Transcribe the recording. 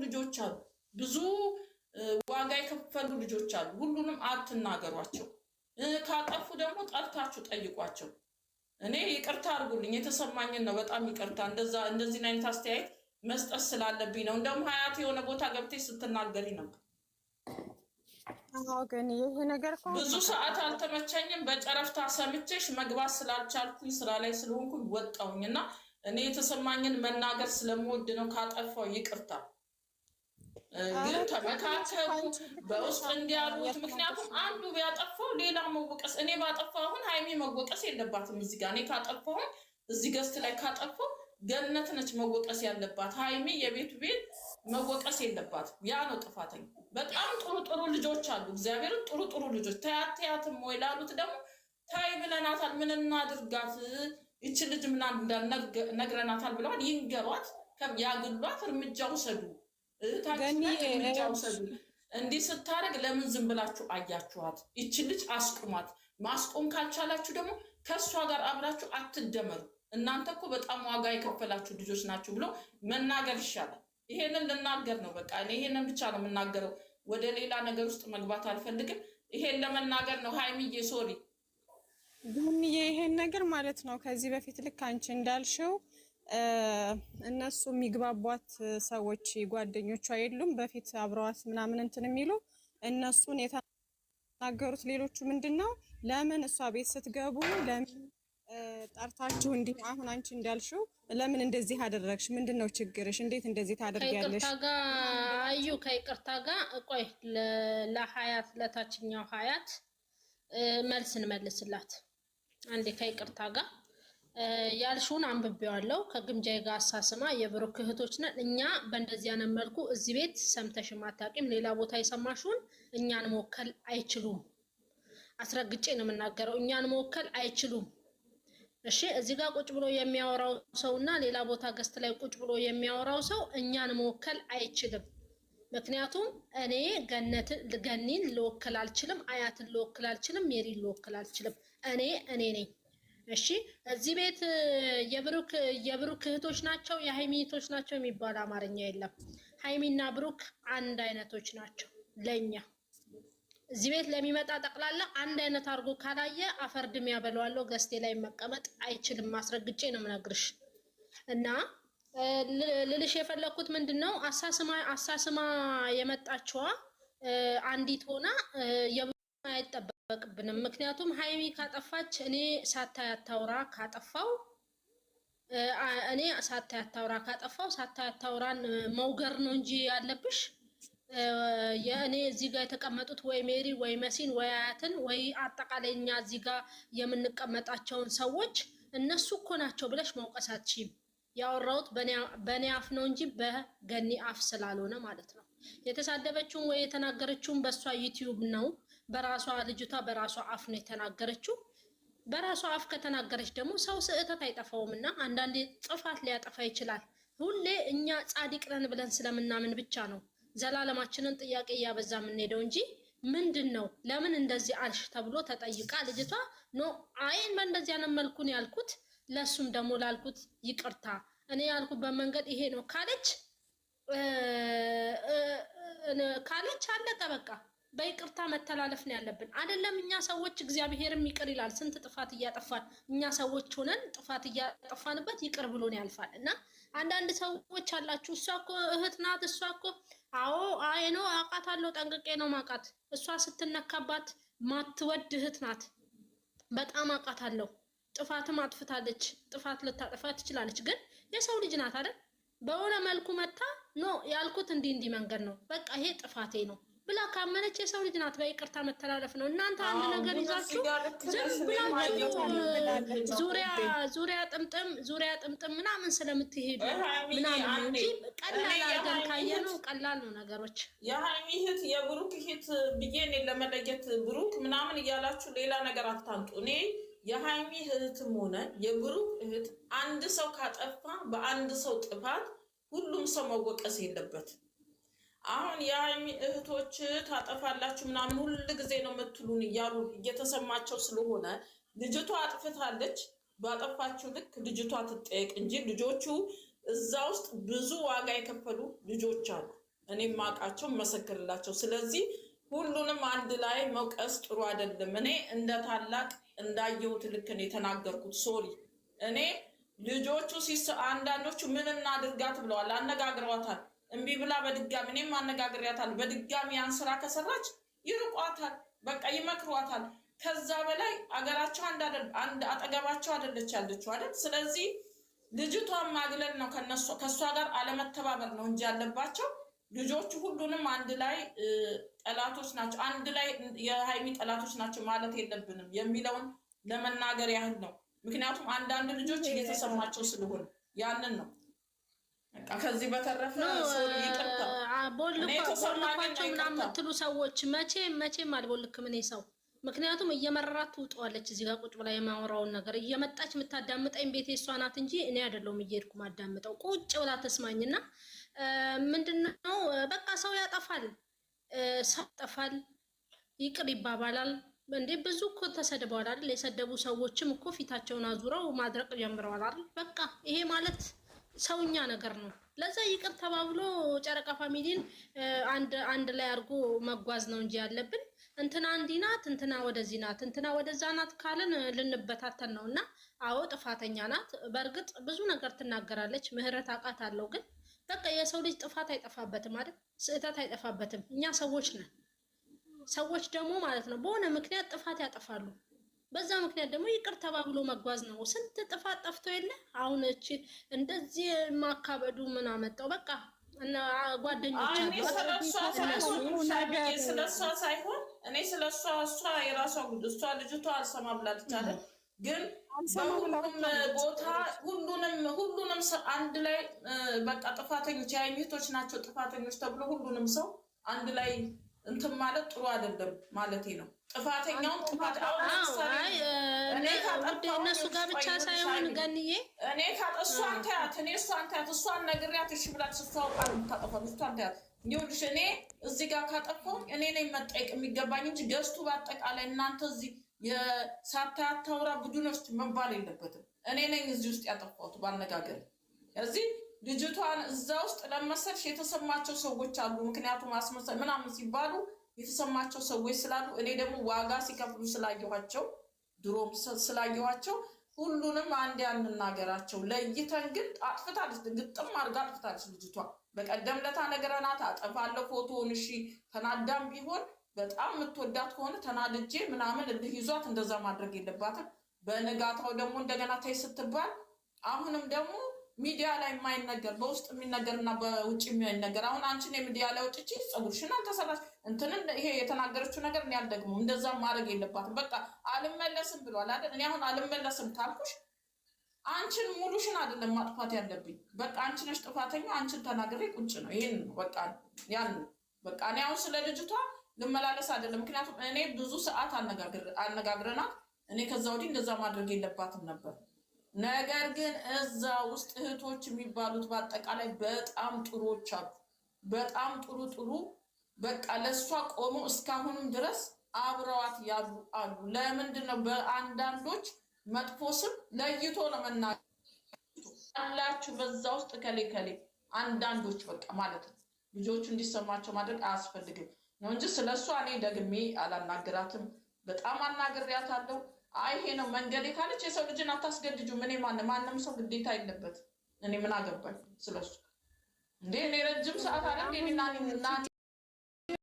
ልጆች አሉ፣ ብዙ ዋጋ የከፈሉ ልጆች አሉ። ሁሉንም አትናገሯቸው። ካጠፉ ደግሞ ጠርታችሁ ጠይቋቸው። እኔ ይቅርታ አድርጉልኝ፣ የተሰማኝን ነው። በጣም ይቅርታ እንደዚህ አይነት አስተያየት መስጠት ስላለብኝ ነው። እንደውም ሀያት የሆነ ቦታ ገብተሽ ስትናገሪ ነበር። ግን ይሄ ነገር ብዙ ሰዓት አልተመቸኝም። በጨረፍታ ሰምቼሽ መግባት ስላልቻልኩኝ ስራ ላይ ስለሆንኩኝ ወጣሁኝ እና እኔ የተሰማኝን መናገር ስለምወድ ነው። ካጠፋው ይቅርታ። ግን ተመካከሉ በውስጥ እንዲያሉት። ምክንያቱም አንዱ ቢያጠፋው ሌላ መወቀስ፣ እኔ ባጠፋው አሁን ሀይሚ መወቀስ የለባትም እዚህ ጋር። እኔ ካጠፋው እዚህ ገስት ላይ ካጠፋው ገነት ነች መወቀስ ያለባት። ሀይሚ የቤቱ ቤት መወቀስ የለባትም። ያ ነው ጥፋተኛ። በጣም ጥሩ ልጆች አሉ፣ እግዚአብሔርን ጥሩ ልጆች። ተያትም ወይ ላሉት ደግሞ ታይ ብለናታል፣ ምን እናድርጋት፣ ይች ልጅ ምን ነግረናታል ብለዋል። ይንገሯት፣ ያግሏት፣ እርምጃ ውሰዱ፣ እርምጃ ውሰዱ። እንዲህ ስታደርግ ለምን ዝም ብላችሁ አያችኋት? ይች ልጅ አስቁሟት። ማስቆም ካልቻላችሁ ደግሞ ከእሷ ጋር አብራችሁ አትደመሩ። እናንተ እኮ በጣም ዋጋ የከፈላችሁ ልጆች ናችሁ ብሎ መናገር ይሻላል። ይሄንን ልናገር ነው። በቃ እኔ ይሄንን ብቻ ነው የምናገረው። ወደ ሌላ ነገር ውስጥ መግባት አልፈልግም። ይሄን ለመናገር ነው። ሀይሚዬ ሶሪ ቡንዬ፣ ይሄን ነገር ማለት ነው ከዚህ በፊት ልክ አንቺ እንዳልሽው እነሱ የሚግባቧት ሰዎች ጓደኞቿ የሉም በፊት አብረዋት ምናምን እንትን የሚሉ እነሱን የተናገሩት ሌሎቹ ምንድነው ለምን እሷ ቤት ስትገቡ ለምን ጠርታችሁ እንዲህ አሁን አንቺ እንዳልሽው ለምን እንደዚህ አደረግሽ? ምንድነው ችግርሽ? እንዴት እንደዚህ ታደርጊያለሽ? ከይቅርታ ጋር ቆይ ለሀያት ለታችኛው ሀያት መልስ እንመልስላት አንዴ። ከይቅርታ ጋር ያልሽውን አንብቤዋለሁ። ከግምጃዬ ጋር አሳስማ የብሩክ እህቶች ነን እኛ። በእንደዚህ አይነት መልኩ እዚህ ቤት ሰምተሽም አታውቂም። ሌላ ቦታ የሰማሽውን እኛን መወከል አይችሉም። አስረግጬ ነው የምናገረው። እኛን መወከል አይችሉም። እሺ፣ እዚህ ጋር ቁጭ ብሎ የሚያወራው ሰውና ሌላ ቦታ ገስት ላይ ቁጭ ብሎ የሚያወራው ሰው እኛን መወከል አይችልም። ምክንያቱም እኔ ገኒን ልወክል አልችልም፣ አያትን ልወክል አልችልም፣ ሜሪን ልወክል አልችልም። እኔ ነኝ። እሺ፣ እዚህ ቤት የብሩክ እህቶች ናቸው የሃይሚ እህቶች ናቸው የሚባል አማርኛ የለም። ሃይሚና ብሩክ አንድ አይነቶች ናቸው ለኛ። እዚህ ቤት ለሚመጣ ጠቅላላ አንድ አይነት አድርጎ ካላየ አፈር ድም ያበለዋለሁ። ገስቴ ላይ መቀመጥ አይችልም። ማስረግጬ ነው የምነግርሽ። እና ልልሽ የፈለኩት ምንድነው አሳስማ የመጣችዋ አንዲት ሆና አይጠበቅብንም። ምክንያቱም ሃይሚ ካጠፋች እኔ ሳታያታውራ ካጠፋው ሳታያታውራን መውገር ነው እንጂ ያለብሽ የእኔ እዚህ ጋር የተቀመጡት ወይ ሜሪ ወይ መሲን ወይ አያትን ወይ አጠቃላይ እኛ እዚህ ጋር የምንቀመጣቸውን ሰዎች እነሱ እኮ ናቸው ብለሽ መውቀሳችም። ያወራሁት በእኔ አፍ ነው እንጂ በገኒ አፍ ስላልሆነ ማለት ነው። የተሳደበችውን ወይ የተናገረችውን በእሷ ዩቲዩብ ነው። ልጅቷ በራሷ አፍ ነው የተናገረችው። በራሷ አፍ ከተናገረች ደግሞ ሰው ስህተት አይጠፋውምና አንዳንዴ ጥፋት ሊያጠፋ ይችላል። ሁሌ እኛ ጻድቅ ነን ብለን ስለምናምን ብቻ ነው ዘላለማችንን ጥያቄ እያበዛ የምንሄደው እንጂ ምንድነው ለምን እንደዚህ አልሽ ተብሎ ተጠይቃ ልጅቷ አይን በእንደዚህ አይነት መልኩ ነው ያልኩት፣ ለሱም ደግሞ ላልኩት ይቅርታ እኔ ያልኩበት መንገድ ይሄ ነው ካለች አለቀ በቃ። በይቅርታ መተላለፍ ነው ያለብን አይደለም። እኛ ሰዎች እግዚአብሔርም ይቅር ይላል። ስንት ጥፋት እያጠፋን እኛ ሰዎች ሆነን ጥፋት እያጠፋንበት ይቅር ብሎን ያልፋል። እና አንዳንድ ሰዎች አላችሁ እሷ እኮ እህት ናት፣ እሷ እኮ አይ ነው አውቃታለሁ፣ ጠንቅቄ ነው ማውቃት። እሷ ስትነካባት ማትወድ እህት ናት፣ በጣም አውቃታለሁ። ጥፋትም አጥፍታለች፣ ጥፋት ልታጠፋ ትችላለች፣ ግን የሰው ልጅ ናት አይደል? በሆነ መልኩ መታ ያልኩት እንዲህ መንገድ ነው በቃ ይሄ ጥፋቴ ነው ብላ ካመነች የሰው ልጅ ናት። በይቅርታ መተላለፍ ነው። እናንተ አንድ ነገር ይዛችሁ ዝም ብላችሁ ዙሪያ ጥምጥም ምናምን ስለምትሄዱ ምናምን እንጂ ቀላል አድርገን ካየነው ቀላል ነው ነገሮች። የሃይሚ እህት የብሩክ እህት ብዬ እኔ ለመለየት ብሩክ ምናምን እያላችሁ ሌላ ነገር አታምጡ። እኔ የሃይሚ እህትም ሆነ የብሩክ እህት አንድ ሰው ካጠፋ በአንድ ሰው ጥፋት ሁሉም ሰው መወቀስ የለበትም። አሁን የሃይሚ እህቶች ታጠፋላችሁ ምናምን ሁሉ ጊዜ ነው የምትሉን እያሉ እየተሰማቸው ስለሆነ ልጅቷ አጥፍታለች። ባጠፋችሁ ልክ ልጅቷ ትጠየቅ እንጂ ልጆቹ እዛ ውስጥ ብዙ ዋጋ የከፈሉ ልጆች አሉ። እኔም ማቃቸው መሰክርላቸው። ስለዚህ ሁሉንም አንድ ላይ መውቀስ ጥሩ አይደለም። እኔ እንደ ታላቅ እንዳየሁት ልክ ነው የተናገርኩት። ሶሪ እኔ ልጆቹ አንዳንዶቹ ምን እናድርጋት ብለዋል፣ አነጋግረዋታል። እምቢ ብላ በድጋሚ እኔም አነጋግሬያታል። በድጋሚ ያን ስራ ከሰራች ይርቋታል፣ በቃ ይመክሯታል። ከዛ በላይ አገራቸው አንድ አጠገባቸው አይደለች ያለችው አይደል? ስለዚህ ልጅቷን ማግለል ነው፣ ከእሷ ጋር አለመተባበር ነው እንጂ ያለባቸው ልጆቹ ሁሉንም አንድ ላይ ጠላቶች ናቸው፣ አንድ ላይ የሀይሚ ጠላቶች ናቸው ማለት የለብንም የሚለውን ለመናገር ያህል ነው። ምክንያቱም አንዳንድ ልጆች እየተሰማቸው ስለሆነ ያንን ነው። በቃ ከዚህ በተረፈ ይቅርታ ቦልኳቸው ምናምን የምትሉ ሰዎች መቼም አልቦልክም እኔ ሰው። ምክንያቱም እየመረራት ትውጠዋለች። እዚህ ጋር ቁጭ ብላ የማወራውን ነገር እየመጣች የምታዳምጠኝ ቤቴ እሷ ናት እንጂ እኔ አይደለሁም እየሄድኩ ማዳምጠው። ቁጭ ብላ ተስማኝና ምንድነው በቃ ሰው ያጠፋል፣ ሰው ያጠፋል፣ ይቅር ይባባላል። እንዴ ብዙ እኮ ተሰድበዋል አይደል? የሰደቡ ሰዎችም እኮ ፊታቸውን አዙረው ማድረቅ ጀምረዋል አይደል? በቃ ይሄ ማለት ሰውኛ ነገር ነው። ለዛ ይቅር ተባብሎ ጨረቃ ፋሚሊን አንድ ላይ አድርጎ መጓዝ ነው እንጂ ያለብን እንትና እንዲህ ናት፣ እንትና ወደዚህ ናት፣ እንትና ወደዛ ናት ካልን ልንበታተን ነው። እና አዎ ጥፋተኛ ናት። በእርግጥ ብዙ ነገር ትናገራለች። ምህረት አውቃት አለው። ግን በቃ የሰው ልጅ ጥፋት አይጠፋበትም አይደል? ስህተት አይጠፋበትም። እኛ ሰዎች ነን። ሰዎች ደግሞ ማለት ነው በሆነ ምክንያት ጥፋት ያጠፋሉ። በዛ ምክንያት ደግሞ ይቅር ተባብሎ መጓዝ ነው። ስንት ጥፋት ጠፍቶ የለ አሁን እቺ እንደዚህ ማካበዱ ምን አመጣው? በቃ እና ጓደኞች ስለሷ ሳይሆን እኔ ስለሷ እሷ የራሷ ጉድ እሷ ልጅቷ አልሰማ ብላለች አይደል? ግን በሁሉም ቦታ ሁሉንም ሰው አንድ ላይ በቃ ጥፋተኞች የአይነቶች ናቸው ጥፋተኞች ተብሎ ሁሉንም ሰው አንድ ላይ እንትን ማለት ጥሩ አይደለም ማለቴ ነው። ጥፋተኛውን ጥፋት እነሱ ጋር ብቻ ሳይሆን ገንዬ እኔ እሷን ታያት እሷን ነግሬያት እሺ ብላት ስትዋውቃ የምታጠፋው እሷን ታያት። ይኸውልሽ እኔ እዚህ ጋር ካጠፋው እኔ ነኝ መጠየቅ የሚገባኝ እንጂ ገዝቱ በአጠቃላይ እናንተ እዚህ የሳታያት ታውራ ቡድኖች መባል የለበትም። እኔ ነኝ እዚህ ውስጥ ያጠፋሁት ባነጋገር እዚህ ልጅቷን እዛ ውስጥ ለመሰልሽ የተሰማቸው ሰዎች አሉ። ምክንያቱም አስመሳይ ምናምን ሲባሉ የተሰማቸው ሰዎች ስላሉ እኔ ደግሞ ዋጋ ሲከፍሉ ስላየኋቸው ድሮም ስላየኋቸው ሁሉንም አንድ ያንናገራቸው ለይተን። ግን አጥፍታለች፣ ግጥም አድርጋ አጥፍታለች ልጅቷ። በቀደም ለታ ነገረናት አጠፋለሁ ፎቶውን። እሺ ተናዳም ቢሆን በጣም የምትወዳት ከሆነ ተናድጄ ምናምን እልህ ይዟት እንደዛ ማድረግ የለባትም። በንጋታው ደግሞ እንደገና ታይ ስትባል አሁንም ደግሞ ሚዲያ ላይ የማይነገር በውስጥ የሚነገርና በውጭ የሚነገር። አሁን አንቺን የሚዲያ ላይ ወጥቼ ፀጉርሽን አልተሰራሽ እንትንን ይሄ የተናገረችው ነገር እኔ አልደግመውም። እንደዛ ማድረግ የለባትም። በቃ አልመለስም ብሏል አይደል? እኔ አሁን አልመለስም ካልኩሽ አንቺን ሙሉሽን አይደለም ማጥፋት ያለብኝ። በቃ አንቺ ነሽ ጥፋተኛ። አንቺን ተናግሬ ቁጭ ነው። ይሄን በቃ ያን በቃ እኔ አሁን ስለ ልጅቷ ልመላለስ አይደለም። ምክንያቱም እኔ ብዙ ሰዓት አነጋግረናት እኔ ከዛ ወዲህ እንደዛ ማድረግ የለባትም ነበር። ነገር ግን እዛ ውስጥ እህቶች የሚባሉት በአጠቃላይ በጣም ጥሩዎች አሉ። በጣም ጥሩ በቃ ለእሷ ቆሞ እስካሁንም ድረስ አብረዋት ያሉ አሉ። ለምንድን ነው በአንዳንዶች መጥፎ ስም ለይቶ ነው መናገር አላችሁ? በዛ ውስጥ ከሌ አንዳንዶች በቃ ማለት ነው ልጆቹ እንዲሰማቸው ማድረግ አያስፈልግም ነው እንጂ ስለሷ እኔ ደግሜ አላናግራትም። በጣም አናግሬያታለሁ። አይ ይሄ ነው መንገዴ ካለች የሰው ልጅን አታስገድጁ። እኔ ማንም ሰው ግዴታ የለበት። እኔ ምን አገባኝ ስለሱ እንዴ? እኔ ረጅም ሰዓት አለ እንዴ?